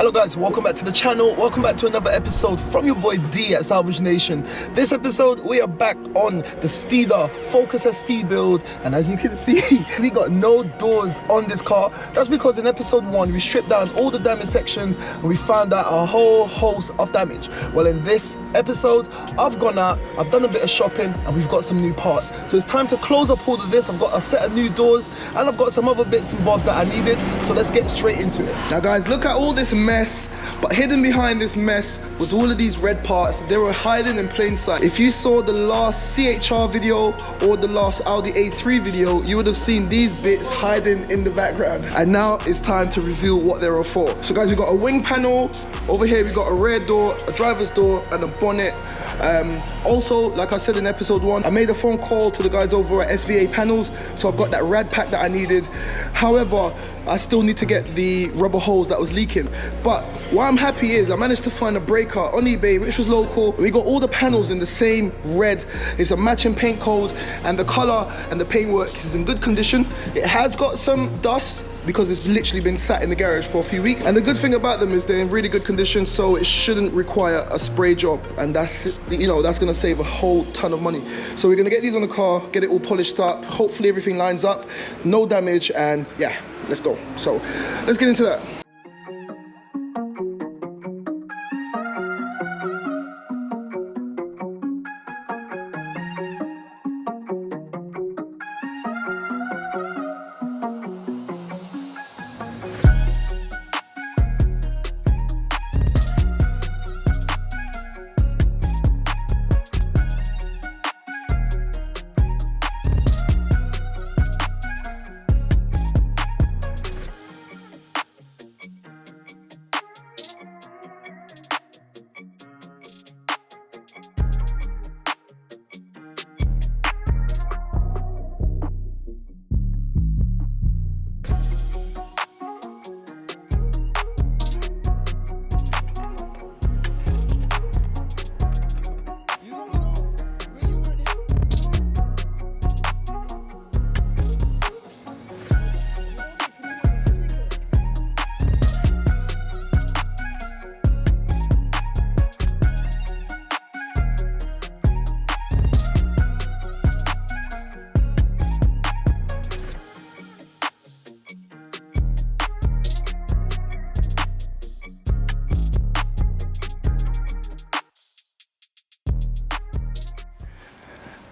Hello guys, welcome back to the channel. Welcome back to another episode from your boy D at Salvage Nation. This episode we are back on the STEEDA Focus ST build, and as you can see we got no doors on this car. That's because in episode 1 we stripped down all the damage sections and we found out a whole host of damage. Well, in this episode I've gone out, I've done a bit of shopping and we've got some new parts. So it's time to close up all of this. I've got a set of new doors and I've got some other bits and bobs that I needed. So let's get straight into it. Now guys, look at all this mess, but hidden behind this mess was all of these red parts. They were hiding in plain sight. If you saw the last CHR video or the last Audi A3 video, you would have seen these bits hiding in the background. And now it's time to reveal what they were for. So guys, we got a wing panel. Over here we got a rear door, a driver's door and a bonnet. Also, like I said in episode 1, I made a phone call to the guys over at SVA Panels, so I've got that rad pack that I needed. However, I still need to get the rubber hose that was leaking. But what I'm happy is I managed to find a breaker on eBay which was local. We got all the panels in the same red. It's a matching paint code and the color and the paintwork is in good condition. It has got some dust because it's literally been sat in the garage for a few weeks, and the good thing about them is they're in really good condition, so it shouldn't require a spray job, and that's, you know, that's gonna save a whole ton of money. So we're gonna get these on the car, get it all polished up, hopefully everything lines up, no damage, and yeah, let's go. So let's get into that.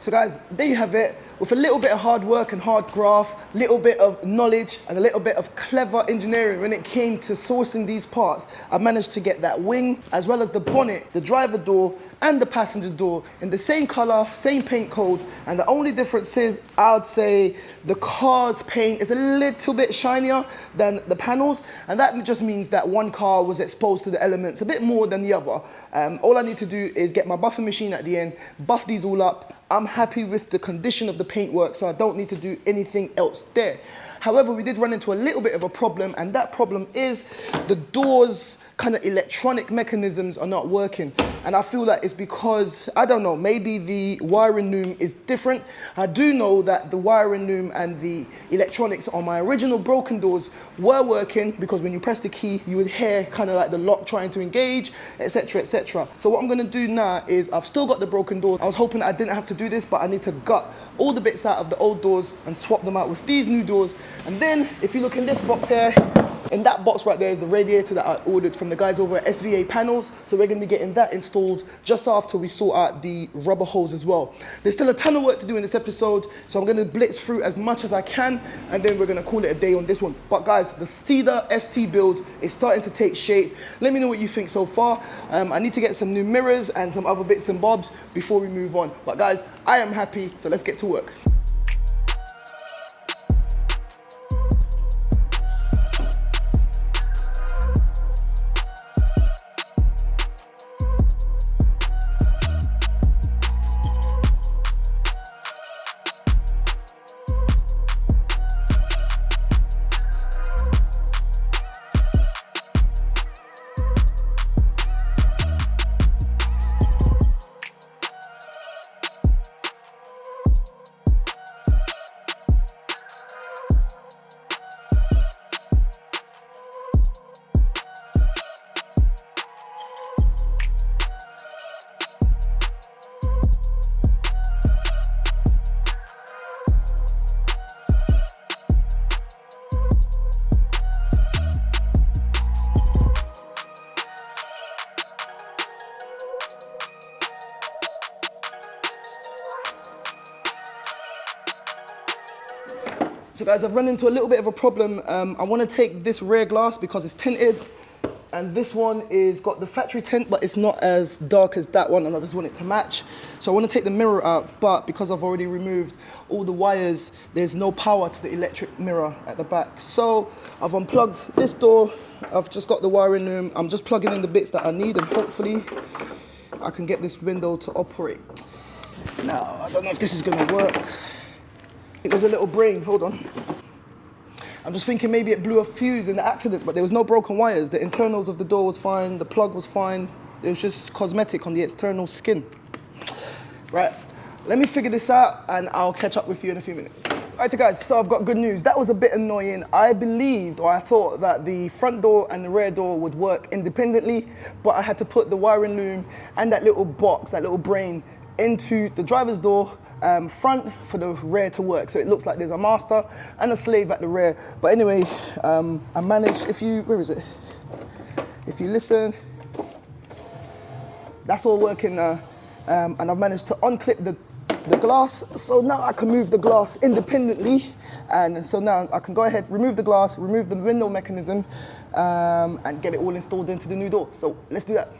So guys, there you have it. With a little bit of hard work and hard graft, little bit of knowledge and a little bit of clever engineering when it came to sourcing these parts, I managed to get that wing as well as the bonnet, the driver door and the passenger door in the same color, same paint code, and the only difference is I would say the car's paint is a little bit shinier than the panels, and that just means that one car was exposed to the elements a bit more than the other. All I need to do is get my buffing machine at the end, buff these all up. I'm happy with the condition of the paintwork, so I don't need to do anything else there. However, we did run into a little bit of a problem, and that problem is the doors kind of electronic mechanisms are not working, and I feel that it's because, I don't know, maybe the wiring loom is different. I do know that the wiring loom and the electronics on my original broken doors were working, because when you press the key you would hear kind of like the lock trying to engage, etc, etc. So what I'm going to do now is, I've still got the broken doors. I was hoping I didn't have to do this, but I need to gut all the bits out of the old doors and swap them out with these new doors. And then if you look in this box here, in that box right there is the radiator that I ordered from the guys over at SVA Panels. So we're going to be getting that installed just after we sort out the rubber hose as well. There's still a ton of work to do in this episode, so I'm going to blitz through as much as I can, and then we're going to call it a day on this one. But guys, the STEEDA ST build is starting to take shape. Let me know what you think so far. I need to get some new mirrors and some other bits and bobs before we move on. But guys, I am happy, so let's get to work. So guys, I've run into a little bit of a problem. I want to take this rear glass because it's tinted, and this one is got the factory tint, but it's not as dark as that one, and I just want it to match. So I want to take the mirror out, but because I've already removed all the wires, there's no power to the electric mirror at the back. So I've unplugged this door. I've just got the wiring loom. I'm just plugging in the bits that I need, and hopefully I can get this window to operate. Now, I don't know if this is gonna work. There's a little brain, hold on. I'm just thinking maybe it blew a fuse in the accident, but there was no broken wires. The internals of the door was fine, the plug was fine. It was just cosmetic on the external skin. Right, let me figure this out and I'll catch up with you in a few minutes. All right, guys, so I've got good news. That was a bit annoying. I believed, or I thought that the front door and the rear door would work independently, but I had to put the wiring loom and that little box, that little brain, into the driver's door front for the rear to work. So it looks like there's a master and a slave at the rear. But anyway, I managed, where is it? If you listen, that's all working now. And I've managed to unclip the glass. So now I can move the glass independently. And so now I can go ahead, remove the glass, remove the window mechanism, and get it all installed into the new door. So let's do that.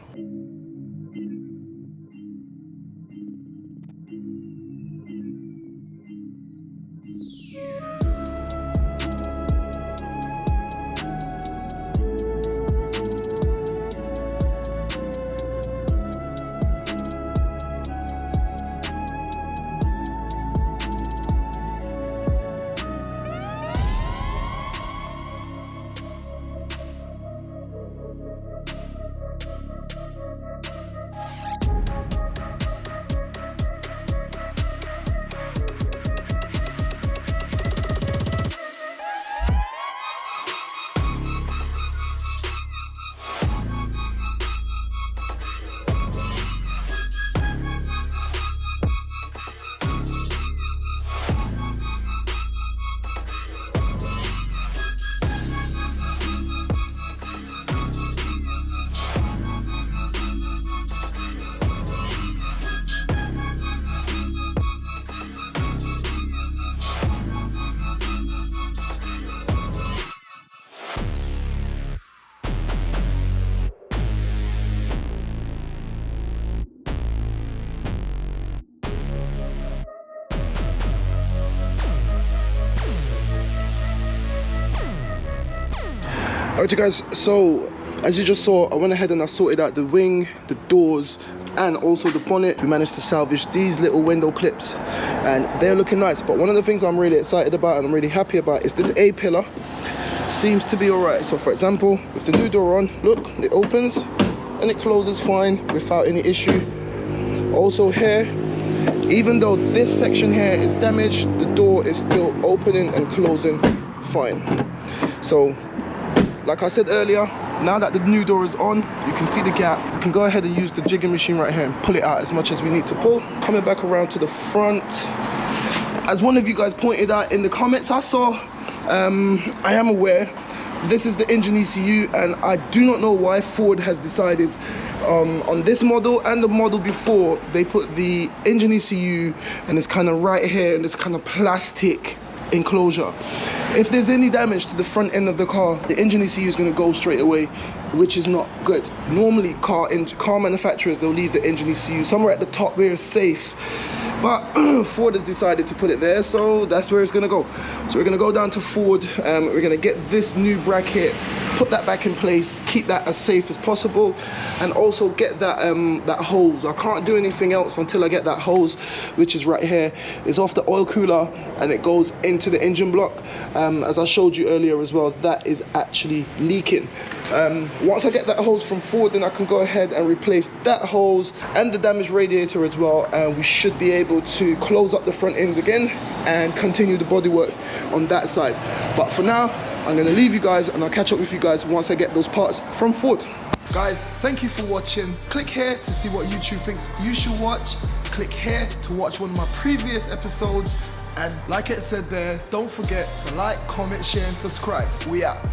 Alright you guys, so as you just saw, I went ahead and I sorted out the wing, the doors, and also the bonnet. We managed to salvage these little window clips and they're looking nice. But one of the things I'm really excited about and I'm really happy about is this A-pillar seems to be alright. So for example, with the new door on, look, it opens and it closes fine without any issue. Also here, even though this section here is damaged, the door is still opening and closing fine. So like I said earlier, now that the new door is on, you can see the gap. You can go ahead and use the jigging machine right here and pull it out as much as we need to pull. Coming back around to the front. As one of you guys pointed out in the comments I saw, I am aware, this is the engine ECU, and I do not know why Ford has decided on this model and the model before, they put the engine ECU and it's kind of right here in this kind of plastic enclosure. If there's any damage to the front end of the car, the engine ECU is going to go straight away, which is not good. Normally car manufacturers, they'll leave the engine ECU somewhere at the top where it's safe, but Ford has decided to put it there, so that's where it's going to go. So we're going to go down to Ford, we're going to get this new bracket, put that back in place, keep that as safe as possible, and also get that that hose. I can't do anything else until I get that hose, which is right here. It's off the oil cooler and it goes into the engine block. As I showed you earlier as well, that is actually leaking. Once I get that hose from Ford, then I can go ahead and replace that hose and the damaged radiator as well, and we should be able to close up the front end again and continue the bodywork on that side. But for now, I'm going to leave you guys and I'll catch up with you guys once I get those parts from Ford. Guys, thank you for watching. Click here to see what YouTube thinks you should watch. Click here to watch one of my previous episodes. And like it said there, don't forget to like, comment, share and subscribe. We out.